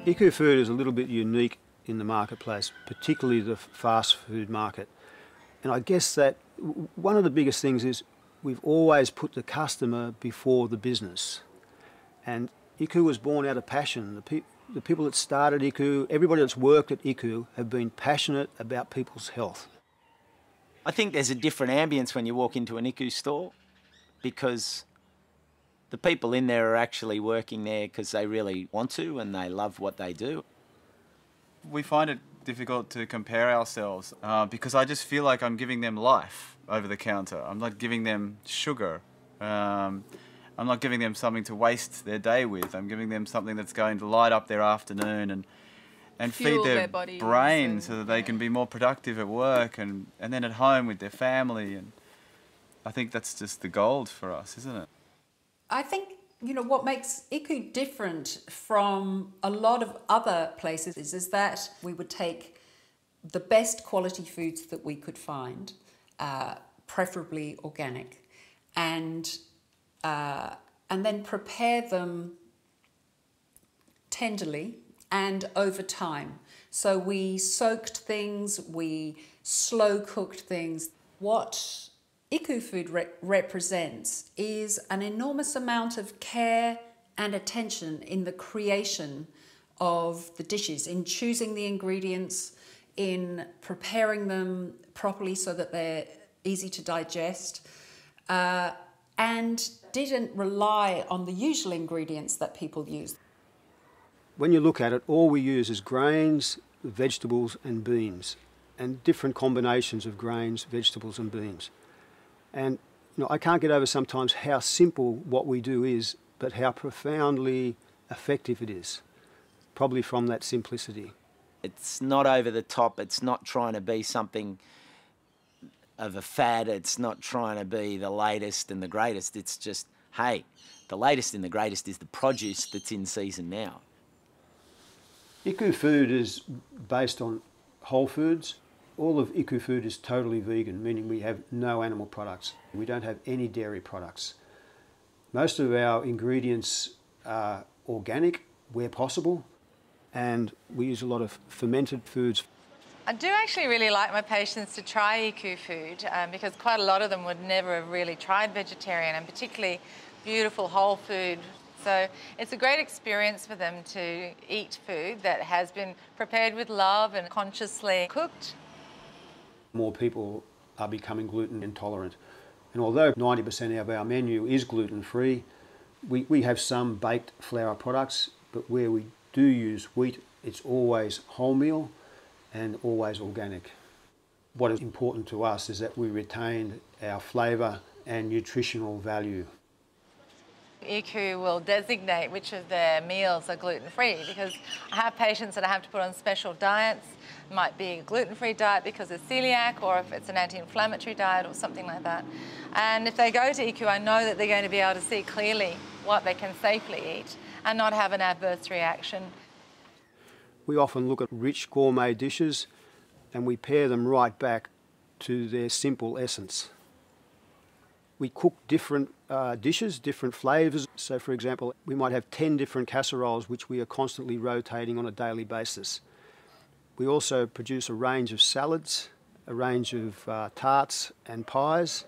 Iku food is a little bit unique in the marketplace, particularly the fast food market. And I guess that one of the biggest things is we've always put the customer before the business. And Iku was born out of passion. The people that started Iku, everybody that's worked at Iku have been passionate about people's health. I think there's a different ambience when you walk into an Iku store because the people in there are actually working there because they really want to and they love what they do. We find it difficult to compare ourselves because I just feel like I'm giving them life over the counter. I'm not giving them sugar. I'm not giving them something to waste their day with. I'm giving them something that's going to light up their afternoon and feed their brain so that they can be more productive at work and then at home with their family. And I think that's just the gold for us, isn't it? I think, you know, what makes Iku different from a lot of other places is that we would take the best quality foods that we could find, preferably organic, and then prepare them tenderly and over time. So we soaked things, we slow cooked things. What Iku food represents is an enormous amount of care and attention in the creation of the dishes, in choosing the ingredients, in preparing them properly so that they're easy to digest, and didn't rely on the usual ingredients that people use. When you look at it, all we use is grains, vegetables and beans, and different combinations of grains, vegetables and beans. And you know, I can't get over sometimes how simple what we do is, but how profoundly effective it is, probably from that simplicity. It's not over the top, it's not trying to be something of a fad, it's not trying to be the latest and the greatest, it's just, hey, the latest and the greatest is the produce that's in season now. Iku food is based on whole foods. All of Iku food is totally vegan, meaning we have no animal products. We don't have any dairy products. Most of our ingredients are organic where possible, and we use a lot of fermented foods. I do actually really like my patients to try Iku food because quite a lot of them would never have really tried vegetarian, and particularly beautiful whole food. So it's a great experience for them to eat food that has been prepared with love and consciously cooked. More people are becoming gluten intolerant. And although 90% of our menu is gluten-free, we have some baked flour products, but where we do use wheat, it's always wholemeal and always organic. What is important to us is that we retain our flavour and nutritional value. Iku will designate which of their meals are gluten-free because I have patients that I have to put on special diets. It might be a gluten-free diet because of celiac, or if it's an anti-inflammatory diet or something like that. And if they go to Iku, I know that they're going to be able to see clearly what they can safely eat and not have an adverse reaction. We often look at rich gourmet dishes and we pair them right back to their simple essence. We cook different dishes, different flavours. So for example, we might have 10 different casseroles which we are constantly rotating on a daily basis. We also produce a range of salads, a range of tarts and pies.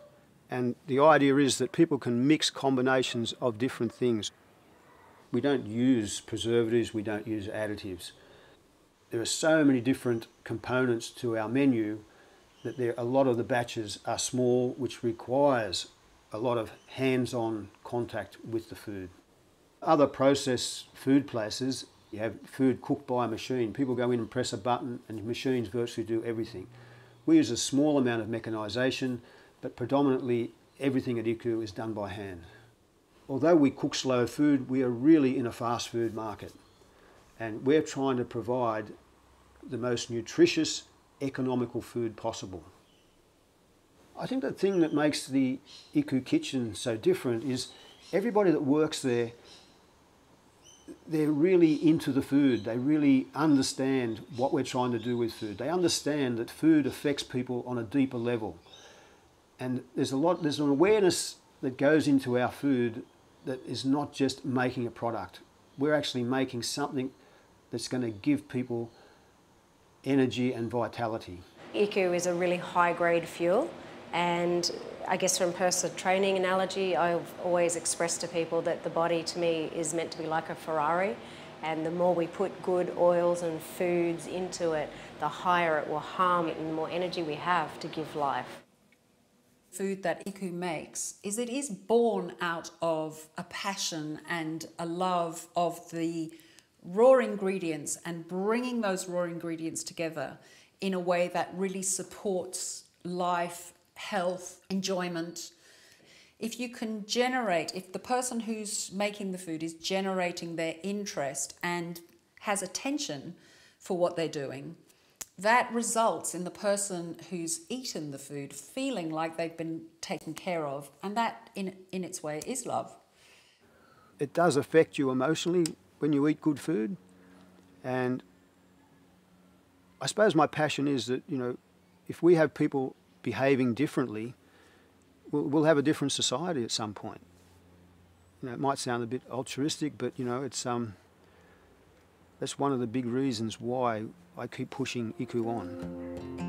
And the idea is that people can mix combinations of different things. We don't use preservatives, we don't use additives. There are so many different components to our menu that a lot of the batches are small, which requires a lot of hands-on contact with the food. Other processed food places, you have food cooked by a machine. People go in and press a button and machines virtually do everything. We use a small amount of mechanisation, but predominantly everything at Iku is done by hand. Although we cook slow food, we are really in a fast food market. And we're trying to provide the most nutritious, economical food possible. I think the thing that makes the Iku kitchen so different is everybody that works there, they're really into the food. They really understand what we're trying to do with food. They understand that food affects people on a deeper level. And there's an awareness that goes into our food that is not just making a product. We're actually making something that's going to give people energy and vitality. Iku is a really high-grade fuel, and I guess from personal training analogy, I've always expressed to people that the body to me is meant to be like a Ferrari, and the more we put good oils and foods into it, the higher it will hum and the more energy we have to give life. Food that Iku makes it is born out of a passion and a love of the raw ingredients and bringing those raw ingredients together in a way that really supports life, health, enjoyment. If the person who's making the food is generating their interest and has attention for what they're doing, that results in the person who's eaten the food feeling like they've been taken care of, and that in its way is love. It does affect you emotionally when you eat good food, and I suppose my passion is that, you know, if we have people behaving differently, we'll have a different society at some point. You know, it might sound a bit altruistic, but you know, it's that's one of the big reasons why I keep pushing Iku on.